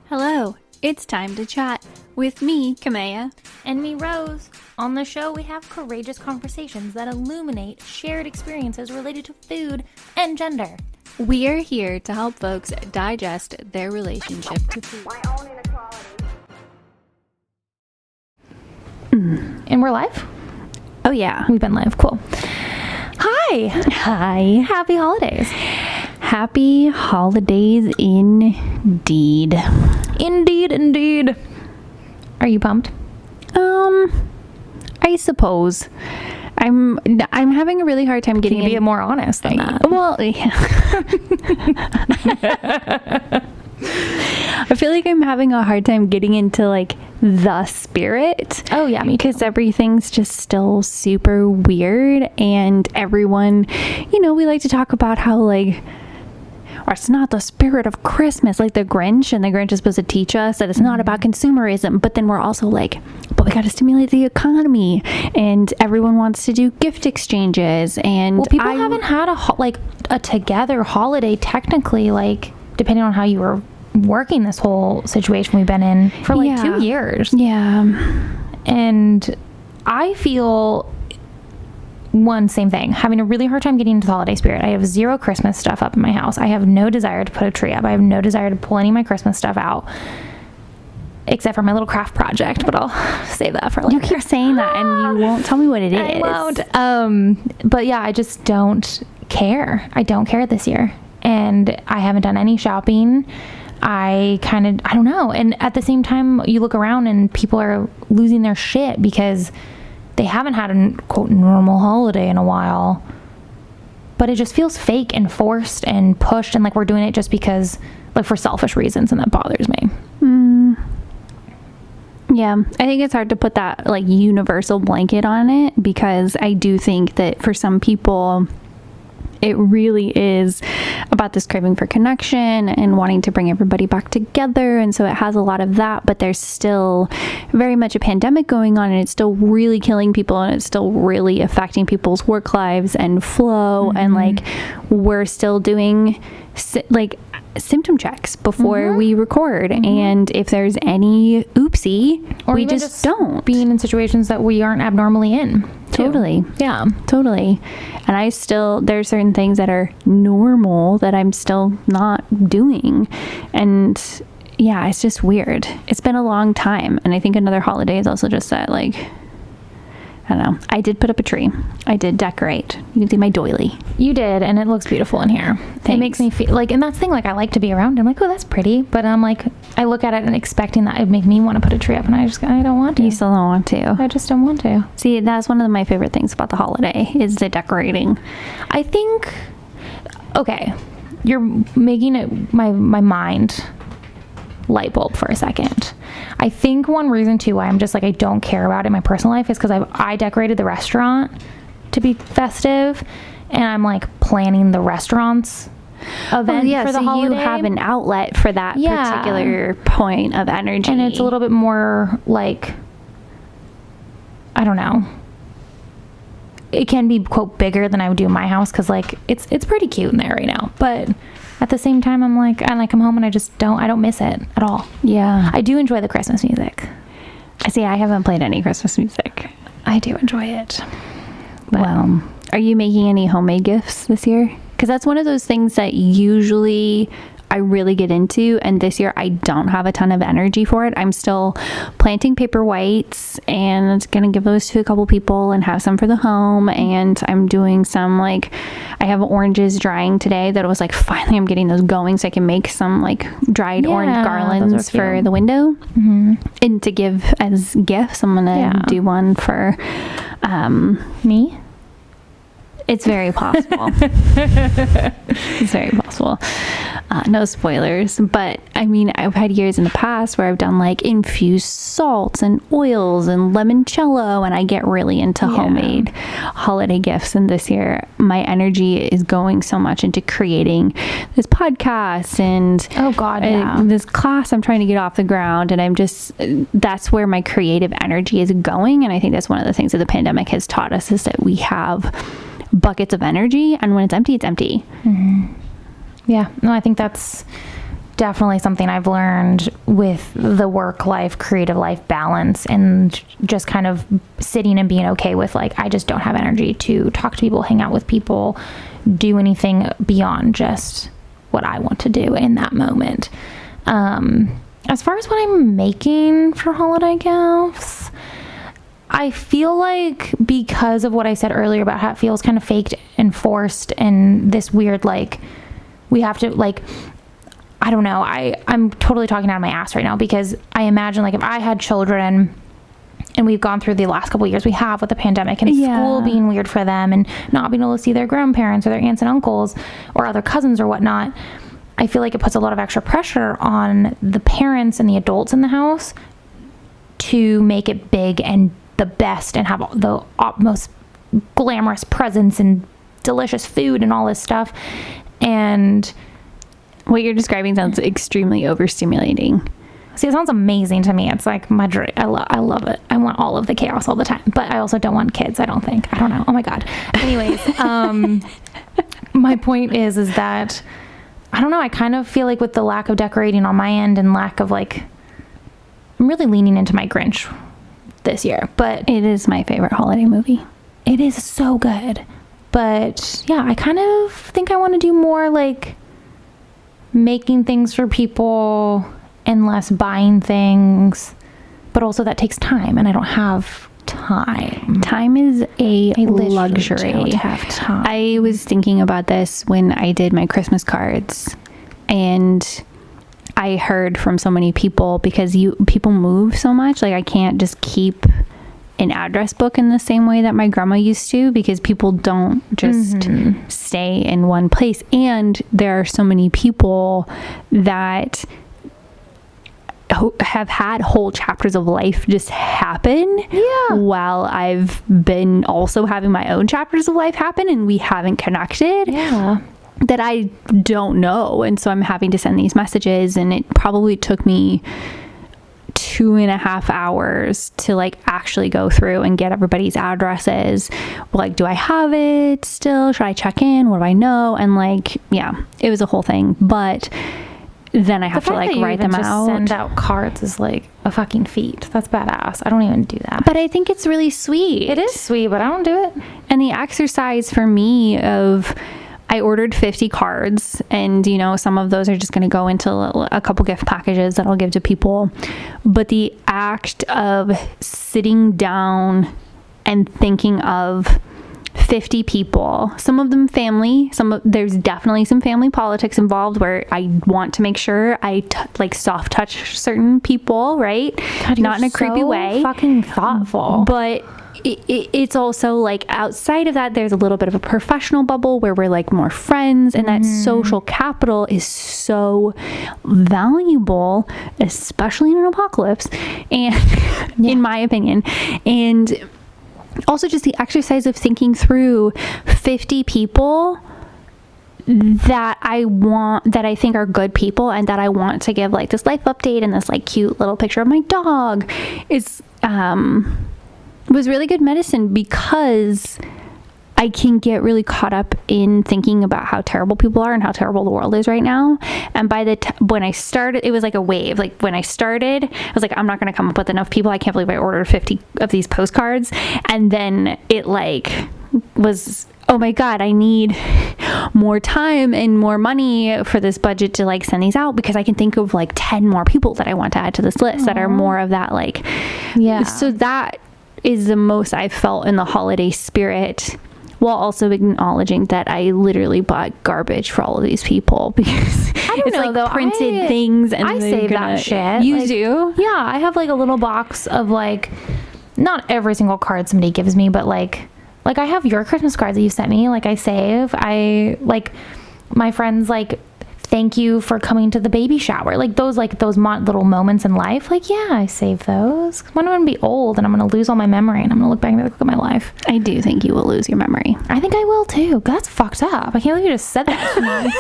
Hello, it's time to chat with me, Kamea. And me, Rose. On the show, we have courageous conversations that illuminate shared experiences related to food and gender. We are here to help folks digest their relationship to food. My own inequality. And we're live? Oh yeah, We've been live. Cool. Hi. hi. Happy holidays. Happy holidays indeed. Indeed. Are you pumped? I suppose. I'm having a really hard time getting Can you be more honest than that? Well, yeah. I feel like I'm having a hard time getting into like the spirit. Oh yeah, me too. Because everything's just still super weird, and everyone, we like to talk about how like, or it's not the spirit of Christmas, like the Grinch, and the Grinch is supposed to teach us that it's not about consumerism, but then we're also like, but we got to stimulate the economy, and everyone wants to do gift exchanges, and Well, people haven't had a together holiday technically, like depending on how you were working this whole situation we've been in for like 2 years. Yeah. And I feel same thing, having a really hard time getting into the holiday spirit. I have zero Christmas stuff up in my house. I have no desire to put a tree up. I have no desire to pull any of my Christmas stuff out, except for my little craft project, but I'll save that for later. You keep saying that and you won't tell me what it is. I won't. But yeah, I just don't care. I don't care this year. And I haven't done any shopping. I don't know. And at the same time, you look around and people are losing their shit because they haven't had a quote normal holiday in a while, but it just feels fake and forced and pushed, and like we're doing it just because, like, for selfish reasons, and that bothers me. Yeah, I think it's hard to put that like universal blanket on it, because I do think that for some people it really is about this craving for connection and wanting to bring everybody back together. And so it has a lot of that, but there's still very much a pandemic going on, and it's still really killing people, and it's still really affecting people's work lives and flow. And like, we're still doing symptom checks before we record. And if there's any oopsie, Or we even just don't. being in situations that we aren't abnormally in. Totally. Yeah. Totally. And there's certain things that are normal that I'm still not doing. And yeah, it's just weird. It's been a long time. And I think another holiday is also just that, like, I don't know. I did put up a tree. I did decorate. You can see my doily. You did, and it looks beautiful in here. Thanks. It makes me feel like, and that's the thing, like, I like to be around. I'm like, oh, that's pretty. But I'm like, I look at it and expecting that it would make me want to put a tree up, and I don't want to. You still don't want to. I just don't want to. See, that's one of my favorite things about the holiday is the decorating. I think, okay, you're making it my mind light bulb for a second. I think one reason too why I'm just like, I don't care about it in my personal life is because I decorated the restaurant to be festive, and I'm like planning the restaurant's event for the holiday. You have an outlet for that particular point of energy, and it's a little bit more like, I don't know, it can be quote bigger than I would do in my house, because like it's pretty cute in there right now, but at the same time I'm like, I come home and I don't miss it at all. Yeah, I do enjoy the Christmas music. See, I haven't played any Christmas music. I do enjoy it. Well, are you making any homemade gifts this year? Because that's one of those things that usually I really get into, and this year I don't have a ton of energy for it. I'm still planting paper whites and gonna give those to a couple people and have some for the home. And I'm doing some, like, I have oranges drying today that I was like, finally I'm getting those going so I can make some like dried orange garlands for the window and to give as gifts. I'm gonna do one for Me? It's very possible. It's very possible. No spoilers, but I mean, I've had years in the past where I've done like infused salts and oils and limoncello, and I get really into homemade holiday gifts. And this year, my energy is going so much into creating this podcast and this class I'm trying to get off the ground. And that's where my creative energy is going. And I think that's one of the things that the pandemic has taught us, is that we have buckets of energy, and when it's empty, it's empty. Yeah, no, I think that's definitely something I've learned with the work life, creative life balance, and just kind of sitting and being okay with like, I just don't have energy to talk to people, hang out with people, do anything beyond just what I want to do in that moment. As far as what I'm making for holiday gifts, I feel like because of what I said earlier about how it feels kind of faked and forced and this weird, like, we have to, like, I don't know. I'm totally talking out of my ass right now, because I imagine, like, if I had children and we've gone through the last couple of years we have with the pandemic and school being weird for them and not being able to see their grandparents or their aunts and uncles or other cousins or whatnot, I feel like it puts a lot of extra pressure on the parents and the adults in the house to make it big and the best and have the most glamorous presents and delicious food and all this stuff. And what you're describing sounds extremely overstimulating. See, it sounds amazing to me. It's like my dream. I love it. I want all of the chaos all the time, but I also don't want kids. I don't know. Oh my God. Anyways, my point is that I don't know. I kind of feel like with the lack of decorating on my end and lack of, like, I'm really leaning into my Grinch this year, but it is my favorite holiday movie. It is so good. But yeah, I kind of think I want to do more like making things for people and less buying things, but also that takes time and I don't have time. Time is a luxury. Don't have time. I was thinking about this when I did my Christmas cards, and I heard from so many people, because people move so much, like I can't just keep an address book in the same way that my grandma used to, because people don't just stay in one place. And there are so many people that have had whole chapters of life just happen while I've been also having my own chapters of life happen, and we haven't connected. That I don't know. And so I'm having to send these messages, and it probably took me 2.5 hours to like actually go through and get everybody's addresses. Like, do I have it still? Should I check in? What do I know? And like, yeah, it was a whole thing. But then I have to like write them out. Send out cards is like a fucking feat. That's badass. I don't even do that. But I think it's really sweet. It is sweet, but I don't do it. And the exercise for me of, I ordered 50 cards, and you know, some of those are just going to go into a couple gift packages that I'll give to people. But the act of sitting down and thinking of 50 people, some of them family, there's definitely some family politics involved where I want to make sure I like soft touch certain people, right? God, not in a creepy way. Fucking thoughtful. But it's also like outside of that, there's a little bit of a professional bubble where we're like more friends, and that social capital is so valuable, especially in an apocalypse, and in my opinion. And also just the exercise of thinking through 50 people that I think are good people, and that I want to give like this life update and this like cute little picture of my dog was really good medicine, because I can get really caught up in thinking about how terrible people are and how terrible the world is right now. And by when I started, it was like a wave. Like when I started, I was like, I'm not going to come up with enough people. I can't believe I ordered 50 of these postcards. And then it like was, oh my God, I need more time and more money for this budget to like send these out, because I can think of like 10 more people that I want to add to this list that are more of that like, so that is the most I've felt in the holiday spirit, while also acknowledging that I literally bought garbage for all of these people, because it's like though, printed things, and I save that shit. You like, do? Yeah, I have like a little box of like, not every single card somebody gives me, but like I have your Christmas cards that you sent me, like I save. I like my friends like, thank you for coming to the baby shower, like those little moments in life, like I save those. When I'm gonna be old and I'm gonna lose all my memory and I'm gonna look back and be like, look at my life. I do think you will lose your memory. I think I will too. That's fucked up. I can't believe you just said that to me.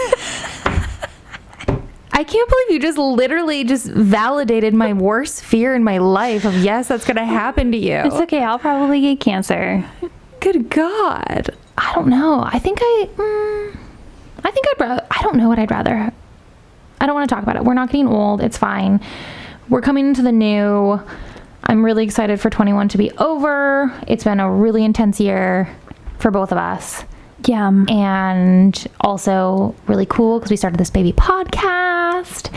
I can't believe you just literally just validated my worst fear in my life of, yes, that's gonna happen to you. It's okay, I'll probably get cancer. Good God. I don't know. I think I don't know what I'd rather I don't want to talk about it. We're not getting old. It's fine. We're coming into the new. I'm really excited for 21 to be over. It's been a really intense year for both of us. Yeah. And also really cool because we started this baby podcast.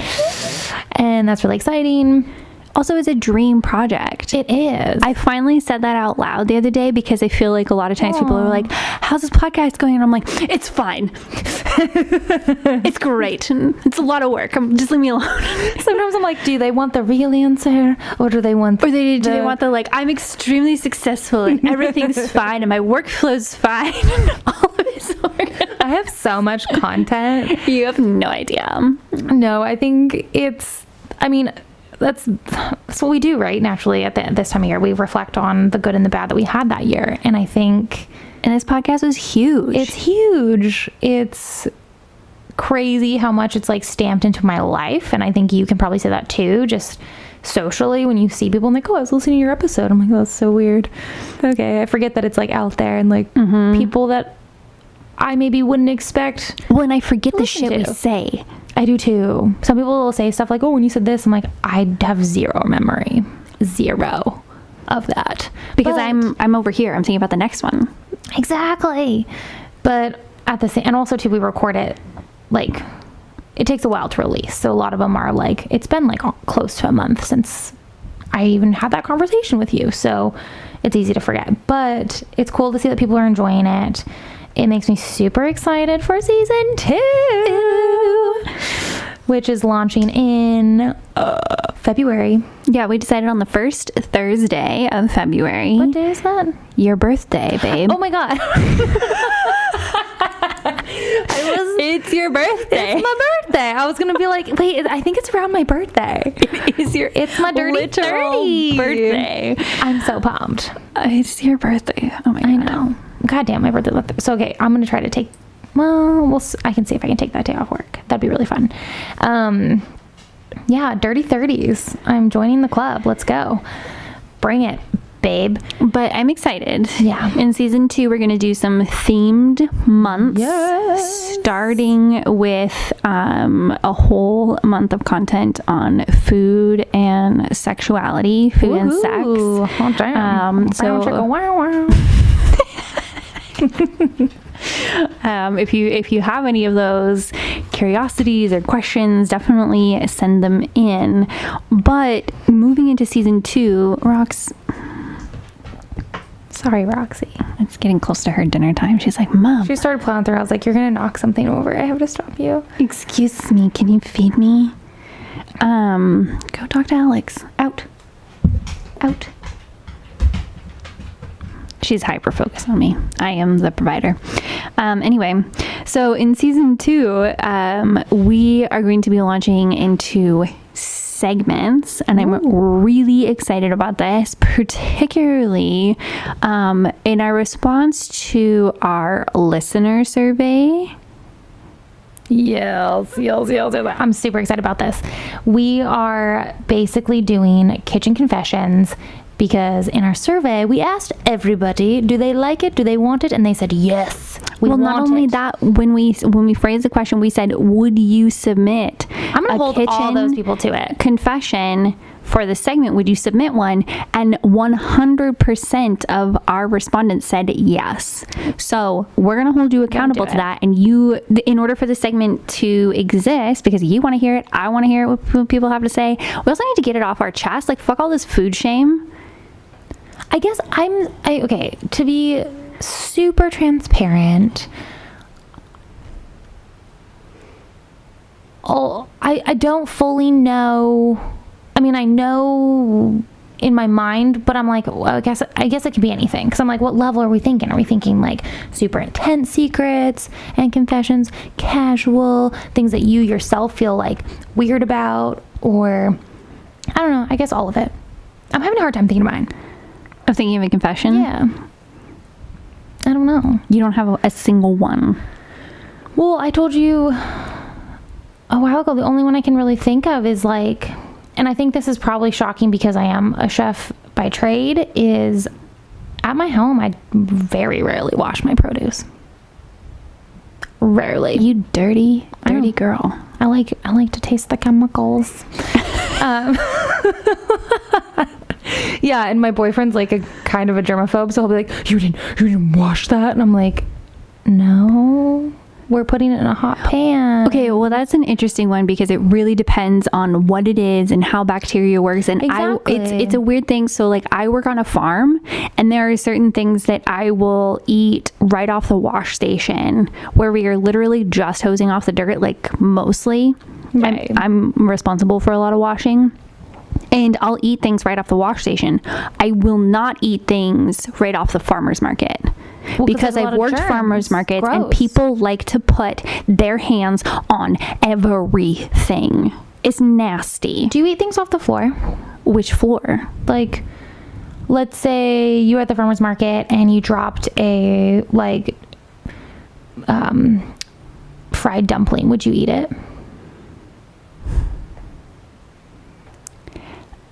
And that's really exciting. Also, it's a dream project. It is. I finally said that out loud the other day because I feel like a lot of times people are like, how's this podcast going? And I'm like, it's fine. It's great. It's a lot of work. Just leave me alone. Sometimes I'm like, do they want the real answer? Or do they want do they want the like, I'm extremely successful and everything's fine and my workflow's fine and all of it's I have so much content. You have no idea. No, I think that's what we do, right? Naturally, at this time of year, we reflect on the good and the bad that we had that year. And I think... And this podcast was huge. It's huge. It's crazy how much it's like stamped into my life. And I think you can probably say that too, just socially, when you see people and like, oh, I was listening to your episode. I'm like, oh, that's so weird. Okay, I forget that it's like out there and like people that I maybe wouldn't expect. Well, and I forget the shit we say. I do too. Some people will say stuff like, oh, when you said this, I'm like, I have zero memory. Zero of that. Because I'm over here. I'm thinking about the next one. Exactly. But at the same, and also too, we record it, like, it takes a while to release. So a lot of them are like, it's been like close to a month since I even had that conversation with you. So it's easy to forget. But it's cool to see that people are enjoying it. It makes me super excited for season 2, which is launching in February. Yeah, we decided on the first Thursday of February. What day is that? Your birthday, babe. Oh my God. It's your birthday. It's my birthday. I was going to be like, wait, I think it's around my birthday. It's my dirty 30 birthday. I'm so pumped. It's your birthday. Oh my God. I know. God damn, my birthday. So, okay, I'm going to try to take, I can see if I can take that day off work. That'd be really fun. Yeah, dirty 30s. I'm joining the club. Let's go. Bring it, babe. But I'm excited. Yeah. In season 2, we're going to do some themed months. Yes. Starting with a whole month of content on food and sexuality, food and sex. Oh, damn. So wow, wow. If you have any of those curiosities or questions, definitely send them in. But moving into season 2, sorry, Roxy. It's getting close to her dinner time. She's like, Mom. She started plowing through. I was like, you're going to knock something over. I have to stop you. Excuse me. Can you feed me? Go talk to Alex. Out. She's hyper focused on me. I am the provider. Anyway, so in season 2, we are going to be launching into segments, and I'm really excited about this, particularly in our response to our listener survey. Yes. I'm super excited about this. We are basically doing kitchen confessions because in our survey we asked everybody, do they like it, do they want it, and they said yes. Not only that, when we phrased the question, we said, would you submit I'm gonna hold all those people to it. Confession for the segment? Would you submit one? And 100% of our respondents said yes. So we're gonna hold you accountable to that, and you, in order for the segment to exist, because you want to hear it, I want to hear what people have to say, we also need to get it off our chest. Like, fuck all this food shame. I guess okay, to be super transparent, I don't fully know. I mean, I know in my mind, but I'm like, well, I guess it could be anything. Because I'm like, what level are we thinking? Are we thinking like super intense secrets and confessions, casual, things that you yourself feel like weird about, or I don't know, I guess all of it. I'm having a hard time thinking of mine. Of thinking of a confession? Yeah. I don't know. You don't have a single one. Well, I told you a while ago, the only one I can really think of is like, and I think this is probably shocking because I am a chef by trade, is at my home, I very rarely wash my produce. Rarely. You dirty girl. I like to taste the chemicals. Yeah, and my boyfriend's like a kind of a germaphobe, so he'll be like, you didn't wash that? And I'm like, no, we're putting it in a hot pan. Okay, well, that's an interesting one because it really depends on what it is and how bacteria works. And Exactly. it's a weird thing. So like I work on a farm, and there are certain things that I will eat right off the wash station where we are literally just hosing off the dirt, like mostly. Right. I'm responsible for a lot of washing. And I'll eat things right off the wash station. I will not eat things right off the farmer's market. Well, 'cause because there's a lot I've of worked germs. farmers markets and Gross. people like to put their hands on everything. It's nasty. Do you eat things off the floor? Which floor? Like, let's say you were at the farmer's market and you dropped a, like, fried dumpling. Would you eat it?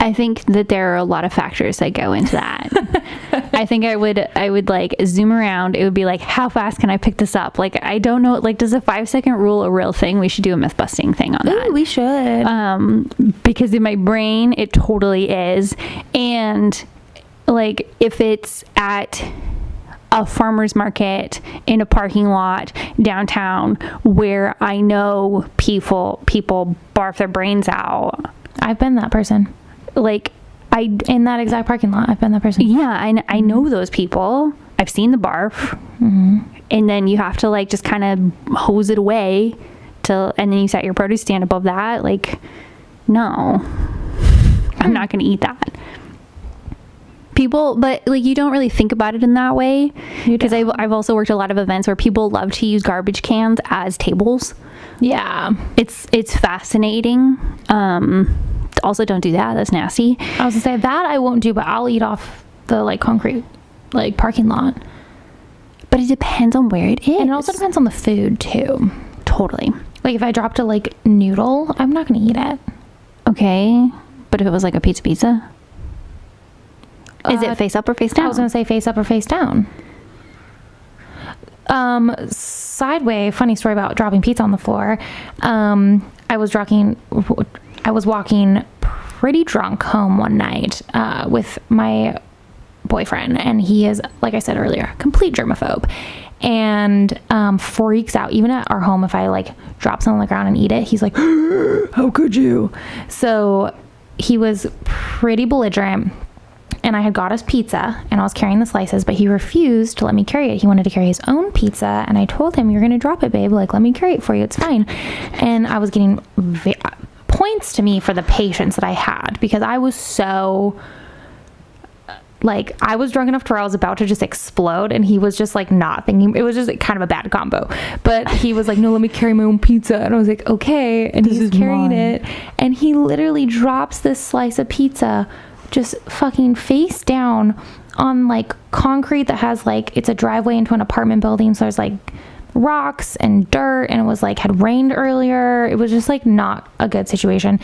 I think that there are a lot of factors that go into that. I think I would like zoom around. It would be like, how fast can I pick this up? Like, I don't know. Like, does a 5-second rule a real thing? We should do a myth busting thing on that. Ooh, we should. Because in my brain, it totally is. And like, if it's at a farmer's market in a parking lot downtown where I know people barf their brains out, I've been that person. like In that exact parking lot, I've been that person. yeah, I know those people. I've seen the barf. And then you have to like just kind of hose it away and then you set your produce stand above that. Like, no, I'm not going to eat that. People, but like, you don't really think about it in that way, because I've also worked a lot of events where people love to use garbage cans as tables. Yeah. It's fascinating. Also, don't do that. That's nasty. I was gonna say that I won't do, but I'll eat off the like concrete, like parking lot. But it depends on where it is. And it also depends on the food too. Totally. Like if I dropped a like noodle, I'm not gonna eat it. Okay. But if it was like a pizza? Is it face up or face down? I was gonna say face up or face down. Sideways, funny story about dropping pizza on the floor. I was walking pretty drunk home one night with my boyfriend, and he is, like I said earlier, complete germaphobe, and freaks out even at our home if I like drop something on the ground and eat it. He's like, how could you? So he was pretty belligerent, and I had got us pizza and I was carrying the slices, but he refused to let me carry it. He wanted to carry his own pizza, and I told him, you're gonna drop it, babe, like let me carry it for you, it's fine. And I was getting points to me for the patience that I had, because I was so like, I was drunk enough to where I was about to just explode, and he was just like not thinking. It was just kind of a bad combo, but he was like, no, let me carry my own pizza. And I was like, okay. And he's carrying it, and he literally drops this slice of pizza just fucking face down on like concrete that has like, it's a driveway into an apartment building, so there's like rocks and dirt, and it was like had rained earlier. It was just like not a good situation,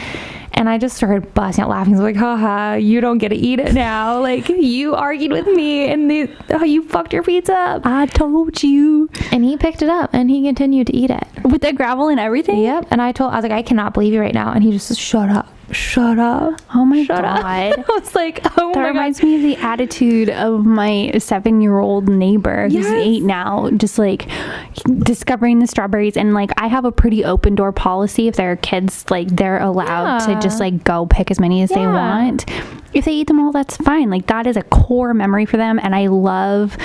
and I just started busting out laughing. I was like, haha, you don't get to eat it now, like you argued with me and you fucked your pizza up. I told you. And he picked it up and he continued to eat it With the gravel and everything? Yep. And I was like, I cannot believe you right now. And he just said, shut up. Oh my Shut up. God. I was like, oh That my reminds God. me of the attitude of my 7-year-old neighbor who's Yes. 8 now, just like discovering the strawberries. And like, I have a pretty open door policy. If there are kids, like they're allowed to Yeah. just like go pick as many as they Yeah. want. If they eat them all, that's fine. Like, that is a core memory for them. And I love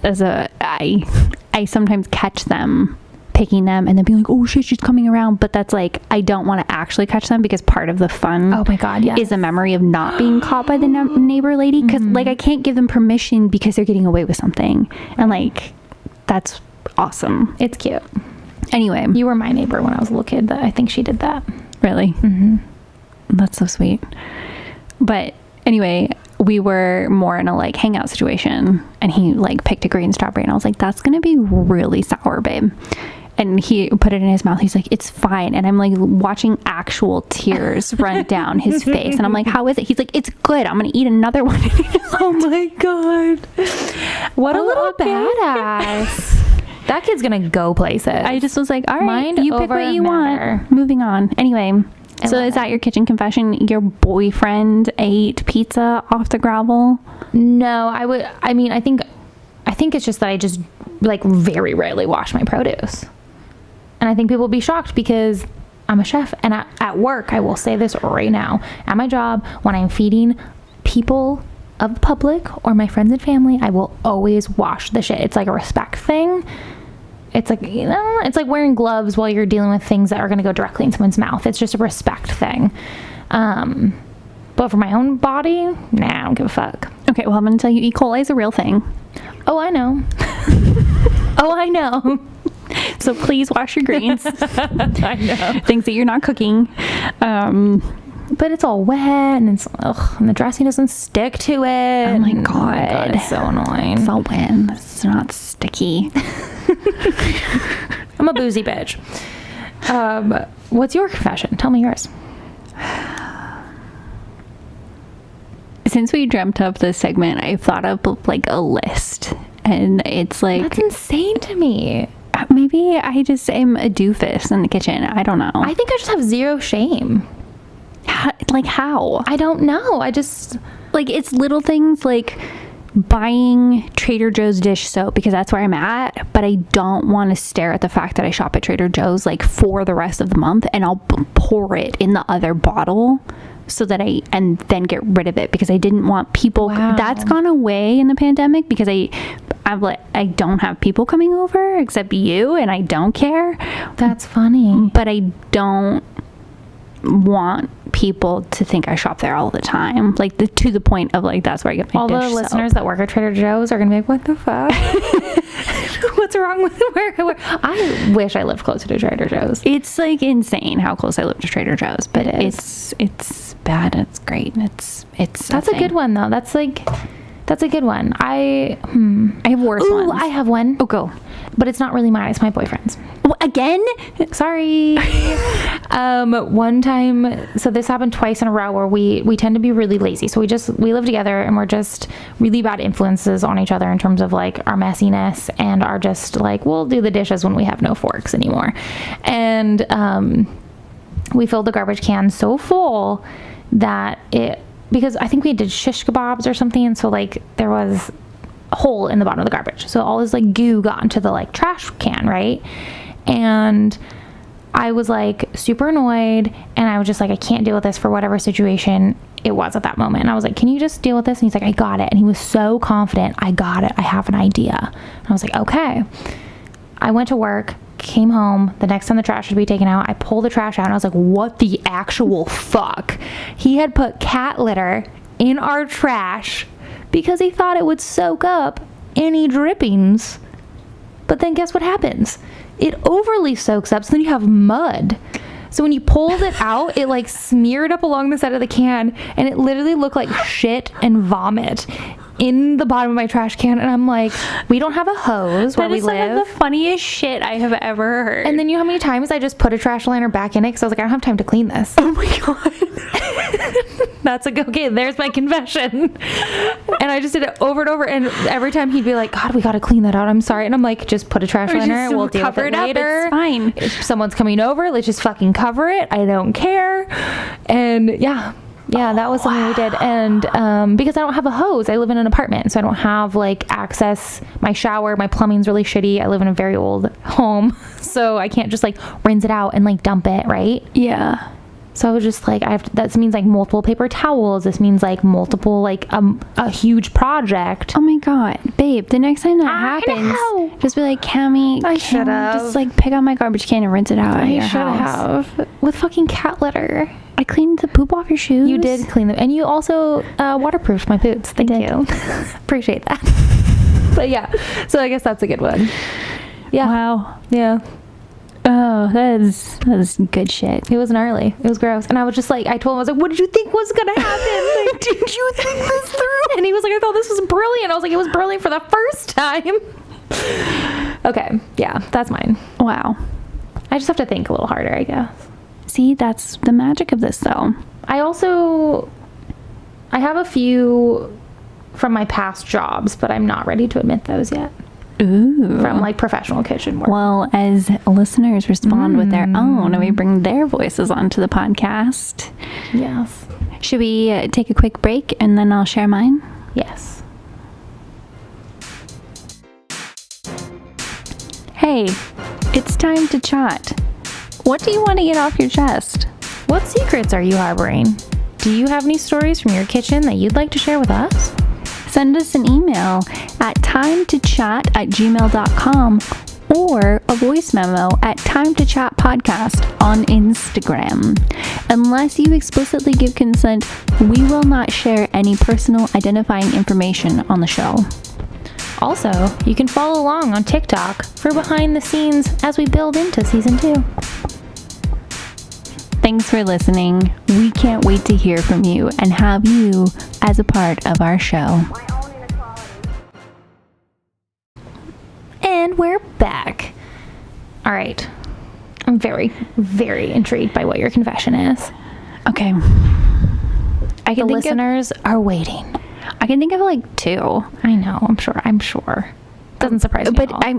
I sometimes catch them picking them and then being like, oh shit, she's coming around. But that's like, I don't want to actually catch them, because part of the fun Oh my God, yes. is a memory of not being caught by the neighbor lady, because like I can't give them permission because they're getting away with something, and like that's awesome. It's cute. Anyway, You were my neighbor when I was a little kid. I think she did that. really, that's so sweet. But anyway, we were more in a like hangout situation, and he like picked a green strawberry, and I was like, that's gonna be really sour, babe. And he put it in his mouth. He's like, it's fine. And I'm like watching actual tears run down his face. And I'm like, how is it? He's like, it's good. I'm going to eat another one. Oh my God. What a little okay. badass. That kid's gonna go places. I just was like, all right, Mind you pick over what you matter. want. Moving on. Anyway, so love is that your kitchen confession? Your boyfriend ate pizza off the gravel? No, I think it's just that I just like very rarely wash my produce. And I think people will be shocked because I'm a chef, and at work, I will say this right now, at my job, when I'm feeding people of the public or my friends and family, I will always wash the shit. It's like a respect thing. It's like, you know, it's like wearing gloves while you're dealing with things that are going to go directly in someone's mouth. It's just a respect thing. But for my own body, nah, I don't give a fuck. Okay, well, I'm going to tell you, E. coli is a real thing. Oh, I know. Oh, I know. So please wash your greens. I know. Things that you're not cooking. But it's all wet, and and the dressing doesn't stick to it. Oh my God. It's so annoying. It's all wet. It's not sticky. I'm a boozy bitch. What's your confession? Tell me yours. Since we dreamt up this segment, I thought of like a list, and it's like, That's insane to me. maybe I just am a doofus in the kitchen. I don't know. I think I just have zero shame. Like how? I don't know. I just Like, it's little things like buying Trader Joe's dish soap because that's where I'm at, but I don't want to stare at the fact that I shop at Trader Joe's like for the rest of the month, and I'll pour it in the other bottle so that and then get rid of it because I didn't want people. Wow. That's gone away in the pandemic because I don't have people coming over except you, and I don't care. That's funny. But I don't want people to think I shop there all the time, like to the point of like that's where I get my All dish the soap. listeners that work at Trader Joe's are gonna be like, what the fuck? What's wrong with where I wish I lived closer to Trader Joe's. It's like insane how close I live to Trader Joe's, but It is. it's bad. It's great. It's That's a good one though. That's a good one. I have worse Ooh, ones. I have one. Oh, go. But it's not really mine. It's my boyfriend's. Again? Sorry. One time, so this happened twice in a row where we tend to be really lazy. So we live together, and we're just really bad influences on each other in terms of like our messiness, and are just like, we'll do the dishes when we have no forks anymore. And we filled the garbage can so full that because I think we did shish kebabs or something, and so like there was a hole in the bottom of the garbage, so all this like goo got into the like trash can, right? And I was like super annoyed, and I was just like, I can't deal with this for whatever situation it was at that moment. And I was like, can you just deal with this? And he's like, I got it. And he was so confident, I got it, I have an idea. And I was like, okay. I went to work, came home. The next time the trash should be taken out, I pulled the trash out, and I was like, what the actual fuck? He had put cat litter in our trash because he thought it would soak up any drippings. But then guess what happens? It overly soaks up, so then you have mud. So when you pulled it out, it like smeared up along the side of the can, and it literally looked like shit and vomit in the bottom of my trash can. And I'm like, we don't have a hose where we live. That is some of the funniest shit I have ever heard. And then you know how many times I just put a trash liner back in it because I was like, I don't have time to clean this. oh my God. That's like, okay, there's my confession. And I just did it over and over, and every time he'd be like, God, we gotta clean that out, I'm sorry. And I'm like, just put a trash liner, we'll deal with cover it it up, later. it's fine. If someone's coming over, let's just fucking cover it, I don't care. And yeah, that was something we did. And because I don't have a hose, I live in an apartment, so I don't have like access. My shower, my plumbing's really shitty. I live in a very old home, so I can't just like rinse it out and like dump it, right? Yeah. So I was just like, that means like multiple paper towels. This means like multiple, like a huge project. Oh my God, babe, the next time that happens, know. just be like, Cammy, I can should you have. just like pick out my garbage can and rinse it out at your house. With fucking cat litter. I cleaned the poop off your shoes. You did clean them. And you also waterproofed my boots. Thank you. Appreciate that. But yeah, so I guess that's a good one. Yeah. Wow. Yeah. Oh, that is good shit. It was gnarly. It was gross. And I was just like, I told him, I was like, what did you think was going to happen? Like, did you think this through? And he was like, I thought this was brilliant. I was like, it was brilliant for the first time. Okay. Yeah, that's mine. Wow. I just have to think a little harder, I guess. See, that's the magic of this, though. I have a few from my past jobs, but I'm not ready to admit those yet. Ooh. from like professional kitchen work. Well, as listeners respond with their own and we bring their voices onto the podcast, Yes. should we take a quick break and then I'll share mine? Yes. Hey, it's time to chat. What do you want to get off your chest? What secrets are you harboring? Do you have any stories from your kitchen that you'd like to share with us? Send us an email at timetochat@gmail.com or a voice memo at timetochatpodcast on Instagram. Unless you explicitly give consent, we will not share any personal identifying information on the show. Also, you can follow along on TikTok for behind the scenes as we build into season 2. Thanks for listening. We can't wait to hear from you and have you as a part of our show. And we're back. All right. I'm very, very intrigued by what your confession is. Okay. I The listeners are waiting. I can think of like 2. I know. I'm sure. Doesn't surprise me But at all. I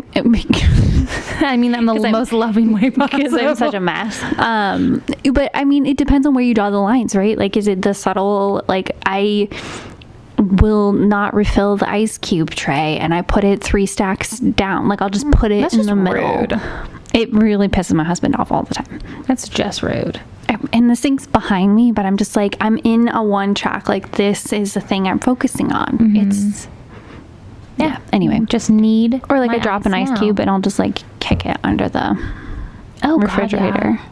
I mean that in the most loving way possible. because I'm such a mess. But I mean, it depends on where you draw the lines, right? Like, is it the subtle, like, I will not refill the ice cube tray and I put it 3 stacks down. Like, I'll just put it That's in just the middle. rude. It really pisses my husband off all the time. That's just rude. And the sink's behind me, but I'm just like, I'm in a one track. Like, this is the thing I'm focusing on. Mm-hmm. It's, yeah, anyway. Just need Or like my I drop an ice now. cube and I'll just like kick it under the Oh, God, refrigerator. yeah.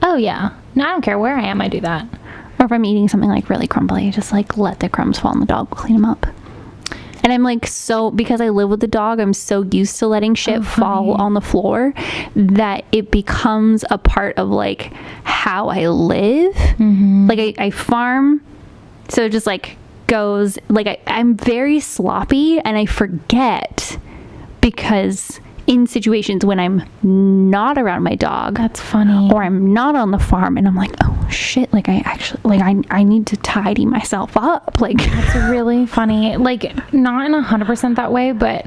Oh, yeah. No, I don't care where I am. I do that. Or if I'm eating something like really crumbly, just like let the crumbs fall and the dog will clean them up. And I'm like, so because I live with the dog, I'm so used to letting shit fall on the floor that it becomes a part of like how I live. Like I farm, so it just like goes like I'm very sloppy and I forget because in situations when I'm not around my dog, That's funny. or I'm not on the farm and I'm like, oh shit, like I actually like I need to tidy myself up. Like It's really funny. Like, not in 100% that way, but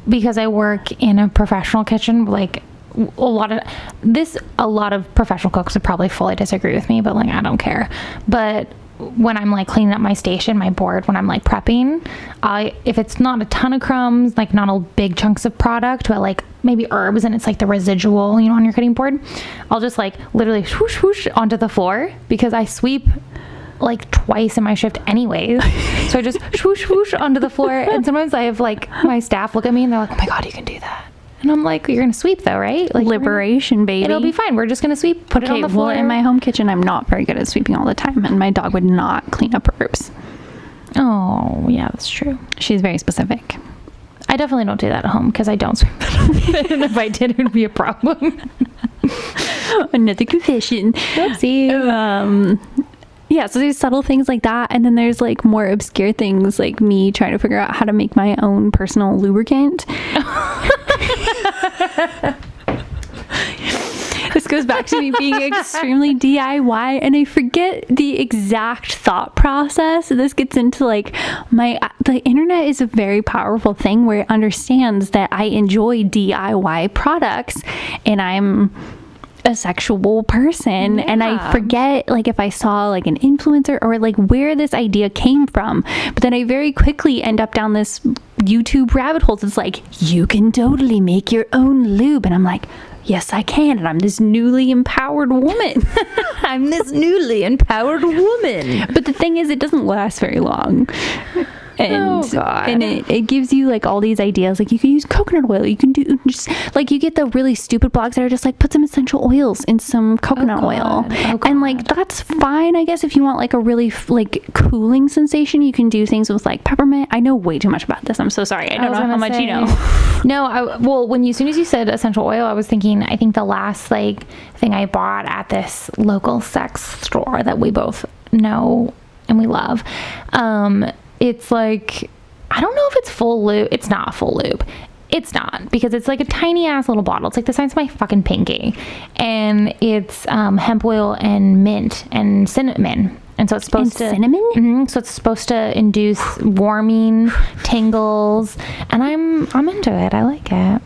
because I work in a professional kitchen, like a lot of professional cooks would probably fully disagree with me, but like I don't care. But when I'm like cleaning up my station, my board, when I'm like prepping, if it's not a ton of crumbs, like not a big chunks of product, but like maybe herbs and it's like the residual, you know, on your cutting board, I'll just like literally swoosh whoosh onto the floor because I sweep like twice in my shift anyways. So I just swoosh whoosh onto the floor, and sometimes I have like my staff look at me and they're like, oh my God, you can do that. And I'm like, you're gonna sweep though, right? Like, liberation, baby. it'll be fine. We're just gonna sweep, put it on the floor. Well, in my home kitchen, I'm not very good at sweeping all the time, and my dog would not clean up herbs. Oh, yeah, that's true. She's very specific. I definitely don't do that at home because I don't sweep it. And if I did, it would be a problem. Another confession. Oopsie. Yeah, so there's subtle things like that, and then there's like more obscure things like me trying to figure out how to make my own personal lubricant. This goes back to me being extremely DIY, and I forget the exact thought process. This gets into like the internet is a very powerful thing where it understands that I enjoy DIY products and I'm a sexual person, and I forget like if I saw like an influencer or like where this idea came from, but then I very quickly end up down this YouTube rabbit hole. It's like, you can totally make your own lube, and I'm like, yes I can, and I'm this newly empowered woman. I'm this newly empowered woman. But the thing is, it doesn't last very long. And, Oh, God. and it gives you like all these ideas, like you can use coconut oil, you can do just like, you get the really stupid blogs that are just like, put some essential oils in some coconut oil, and like that's fine, I guess. If you want like a really like cooling sensation, you can do things with like peppermint. I know way too much about this, I'm so sorry. I don't know how much you know. No, well, as soon as you said essential oil, I was thinking, I think the last like thing I bought at this local sex store that we both know and we love, it's like, I don't know if it's full lube. It's not full lube. It's not, because it's like a tiny ass little bottle. It's like the size of my fucking pinky, and it's hemp oil and mint and cinnamon, And so it's supposed And to cinnamon? so it's supposed to induce warming, tingles, and I'm into it. I like it.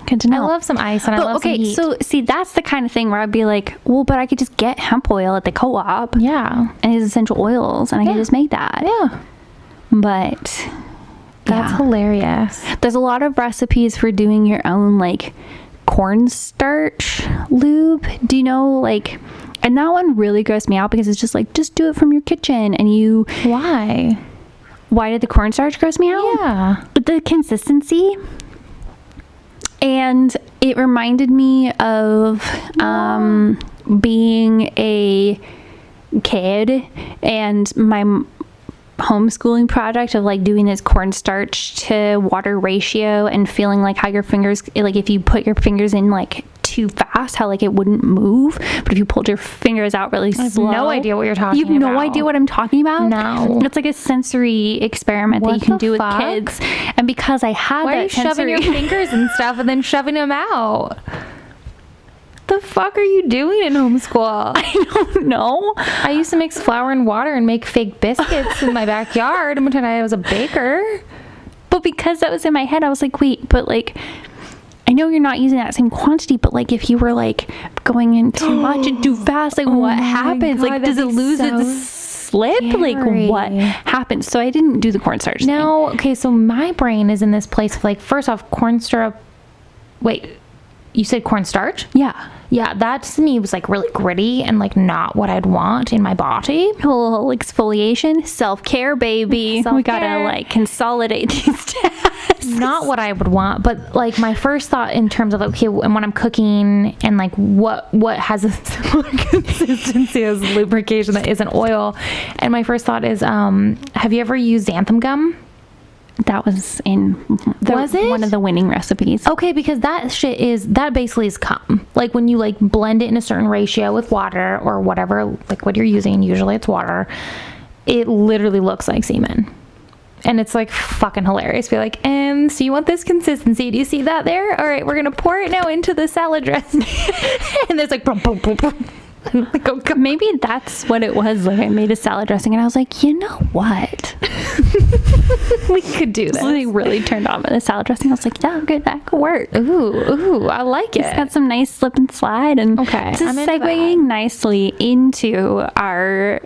Good to know. I love some ice and I love some heat. so see, that's the kind of thing where I'd be like, well, but I could just get hemp oil at the co-op. Yeah. And it's essential oils, and I can just make that. Yeah. But That's hilarious. there's a lot of recipes for doing your own like cornstarch lube. Do you know, like, and that one really grossed me out because it's just like, just do it from your kitchen. And you, Why? why did the cornstarch gross me out? Yeah. But the consistency, and it reminded me of being a kid and my homeschooling project of like doing this cornstarch to water ratio and feeling like how your fingers, like if you put your fingers in like too fast, how like it wouldn't move, but if you pulled your fingers out really slow, no idea what you're talking you have no about. idea what I'm talking about. No. It's like a sensory experiment that What you can the do fuck? with kids, and because I had Why are that you shoving your fingers and stuff and then shoving them out? The fuck are you doing in homeschool? I don't know. I used to mix flour and water and make fake biscuits in my backyard and pretend I was a baker. But because that was in my head, I was like, wait, but like, I know you're not using that same quantity, but like if you were like going in too much and too fast, like what happens? God, Like, does it that'd be lose so its slip? scary. Like what happens? So I didn't do the cornstarch thing. No, okay, so my brain is in this place of like, first off, corn syrup. Wait, you said cornstarch? Yeah. Yeah, that to me was like really gritty and like not what I'd want in my body. A little exfoliation, self-care, baby. We Self-care. gotta like consolidate these tasks. Not what I would want, but like my first thought in terms of okay, and when I'm cooking and like what has a similar consistency as lubrication that isn't oil, and my first thought is, have you ever used xanthan gum? That was in Was it? one of the winning recipes. Okay, because that basically is cum. Like when you like blend it in a certain ratio with water or whatever, like what you're using, usually it's water, it literally looks like semen. And it's like fucking hilarious. Be like, so you want this consistency? Do you see that there? All right, we're gonna pour it now into the salad dressing. And there's like, boom, boom, boom, boom. Like, oh, God. Maybe that's what it was. Like I made a salad dressing and I was like, you know what? We could do this. So they really turned on by the salad dressing. I was like, yeah, good, that could work. Ooh, I like it. It's got some nice slip and slide, and Okay, it's I'm into segueing nicely into our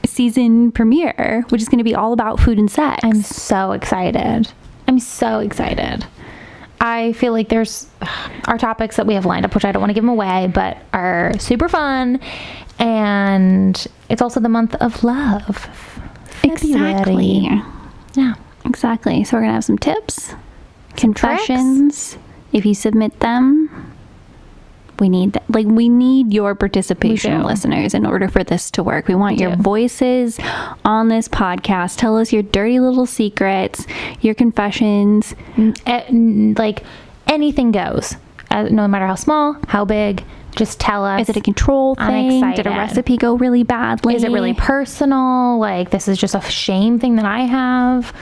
season premiere, which is going to be all about food and sex. I'm so excited. I feel like there's our topics that we have lined up, which I don't want to give them away, but are super fun. And it's also the month of love. Exactly. February. Yeah. Exactly. So we're going to have some tips, confessions. If you submit them, we need that. Like, we need your participation, We do. listeners, in order for this to work. We want your do. voices on this podcast. Tell us your dirty little secrets, your confessions. Like anything goes, no matter how small, how big. Just tell us. Is it a control I'm thing? Did a excited. recipe go really badly? Is it really personal? Like this is just a shame thing that I have.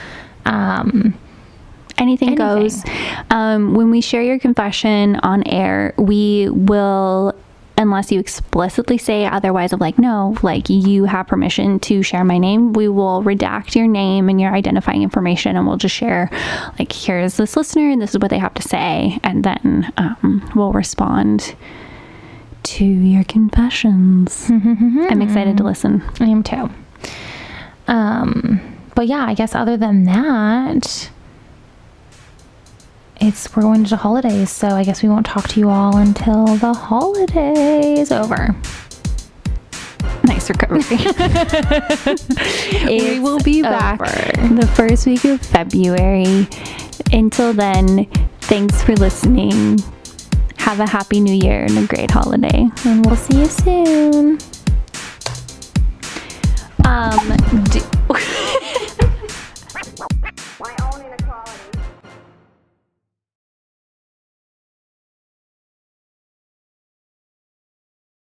Anything goes. When we share your confession on air, we will, unless you explicitly say otherwise of like, no, like you have permission to share my name, we will redact your name and your identifying information, and we'll just share like, here's this listener and this is what they have to say, and then we'll respond to your confessions. I'm excited to listen. I am too. But yeah, I guess other than that, we're going into holidays, so I guess we won't talk to you all until the holiday is over. Nice recovery. We will be back over. the first week of February. Until then, thanks for listening. Have a happy new year and a great holiday. And we'll see you soon.